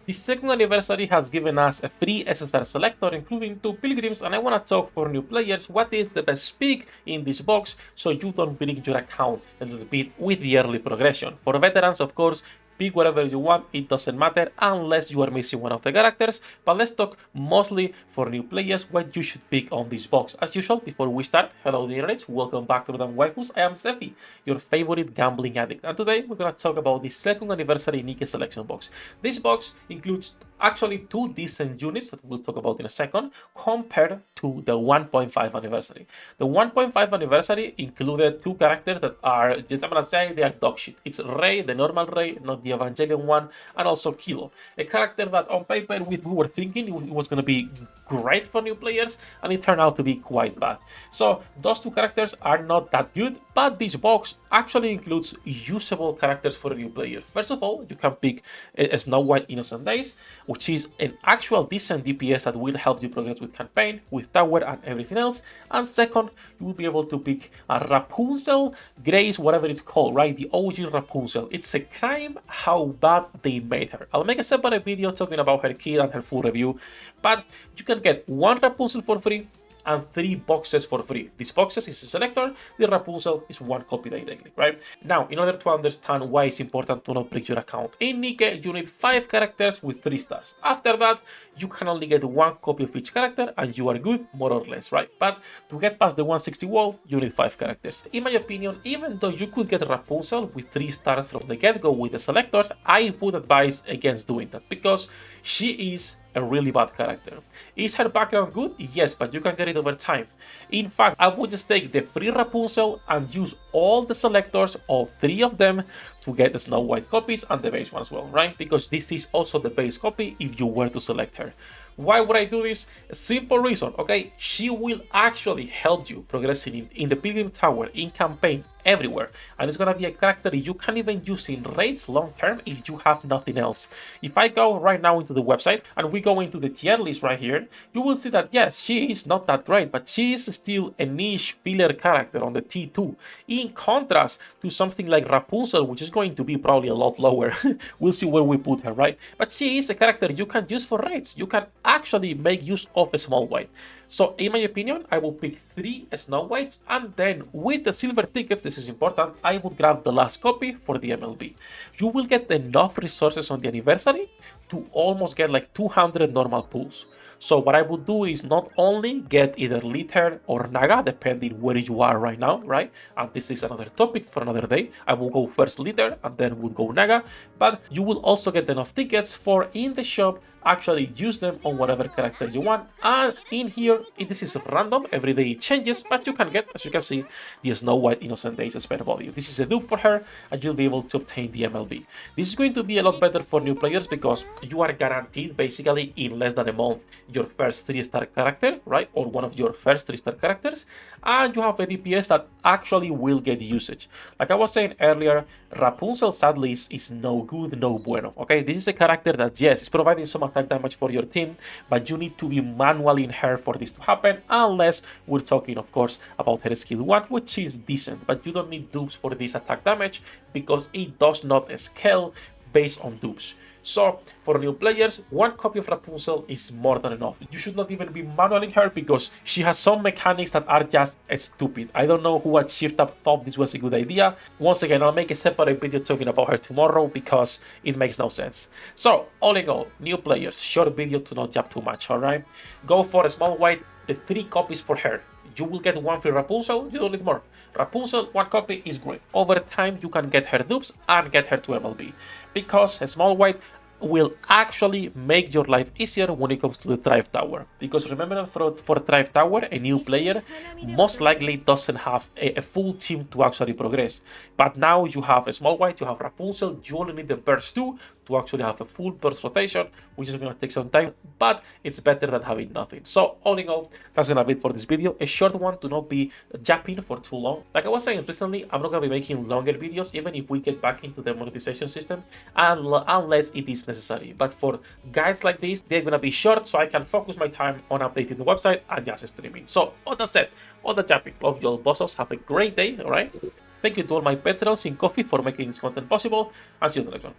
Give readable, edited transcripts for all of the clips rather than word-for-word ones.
The second anniversary has given us a free SSR selector, including 2 pilgrims, and I want to talk for new players what is the best pick in this box so you don't break your account a little bit with the early progression. For veterans, of course, pick whatever you want, it doesn't matter unless you are missing one of the characters, but let's talk mostly for new players what you should pick on this box. As usual, before we start, hello dear nerds, welcome back to Waifus. I am Sefhi, your favorite gambling addict, and today we're gonna talk about the second anniversary Nike selection box. This box includes actually 2 decent units that we'll talk about in a second compared to the 1.5 anniversary. The 1.5 anniversary included 2 characters that are just, I'm gonna say they are dog shit. It's Rey, the normal Rey, not the Evangelion one, and also Kilo, a character that on paper we were thinking it was gonna be great for new players, and it turned out to be quite bad. So those 2 characters are not that good, but this box actually includes usable characters for a new player. First of all, you can pick a Snow White Innocent Days, which is an actual decent DPS that will help you progress with campaign, with tower, and everything else. And second, you will be able to pick a Rapunzel, Grace, whatever it's called, right? The OG Rapunzel. It's a crime how bad they made her. I'll make a separate video talking about her kit and her full review, but you can get 1 Rapunzel for free and 3 boxes for free. These boxes is a selector, the Rapunzel is 1 copy directly, right? Now, in order to understand why it's important to not break your account, in Nike, you need 5 characters with 3 stars. After that, you can only get 1 copy of each character and you are good, more or less, right? But to get past the 160 wall, you need 5 characters. In my opinion, even though you could get Rapunzel with 3 stars from the get-go with the selectors, I would advise against doing that because she is a really bad character. Is her background good? Yes, but you can get it over time. In fact, I would just take the free Rapunzel and use all the selectors, all 3 of them, to get the Snow White copies and the base one as well, right? Because this is also the base copy if you were to select her. Why would I do this? A simple reason, okay? She will actually help you progressing in the Pilgrim Tower, in campaign, everywhere. And it's gonna be a character you can even use in raids long term if you have nothing else. If I go right now into the website and we go into the tier list right here, you will see that yes, she is not that great, but she is still a niche filler character on the T2. In contrast to something like Rapunzel, which is going to be probably a lot lower. We'll see where we put her, right? But she is a character you can use for raids. You can actually make use of a Small White. So in my opinion, I will pick 3 Snow Whites, and then with the silver tickets, this is important, I would grab the last copy for the MLB. You will get enough resources on the anniversary to almost get like 200 normal pulls. So what I would do is not only get either Litter or Naga, depending where you are right now, right? And this is another topic for another day. I will go first Litter and then would go Naga, but you will also get enough tickets for in the shop actually use them on whatever character you want. And in here, this is random, every day it changes, but you can get, as you can see, the Snow White Innocent Days spare value. This is a dupe for her, and you'll be able to obtain the MLB. This is going to be a lot better for new players because you are guaranteed, basically, in less than a month, your first 3-star character, right? Or one of your first 3-star characters, and you have a DPS that actually will get usage. Like I was saying earlier, Rapunzel sadly is no good, no bueno, okay? This is a character that, yes, is providing some attack damage for your team, but you need to be manually in her for this to happen, unless we're talking, of course, about her skill 1, which is decent, but you don't need dupes for this attack damage because it does not scale based on dupes. So, for new players, 1 copy of Rapunzel is more than enough. You should not even be manualing her because she has some mechanics that are just stupid. I don't know who at ShiftUp thought this was a good idea. Once again, I'll make a separate video talking about her tomorrow because it makes no sense. So, all in all, new players, short video to not jump too much, alright? Go for a Small White, the 3 copies for her. You will get 1 free Rapunzel, you don't need more. Rapunzel, 1 copy is great. Over time, you can get her dupes and get her to MLB. Because a Small White will actually make your life easier when it comes to the Thrive Tower. Because remember that for Thrive Tower, a new player most likely doesn't have a full team to actually progress. But now you have a Small White, you have Rapunzel, you only need the burst 2 to actually have a full burst rotation, which is going to take some time, but it's better than having nothing. So all in all, that's going to be it for this video. A short one to not be japping for too long. Like I was saying recently, I'm not going to be making longer videos, even if we get back into the monetization system, unless it is necessary. But for guides like this, they're going to be short, so I can focus my time on updating the website and just streaming. So all that said, all the japping, love you all bosses, have a great day, alright? Thank you to all my patrons in Coffee for making this content possible, and see you in the next one.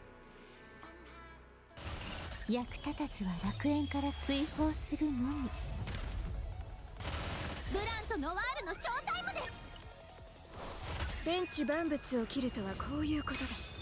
役立たずは楽園から追放するのみ。ブランとノワールのショータイムです。天地万物を切るとはこういうことだ。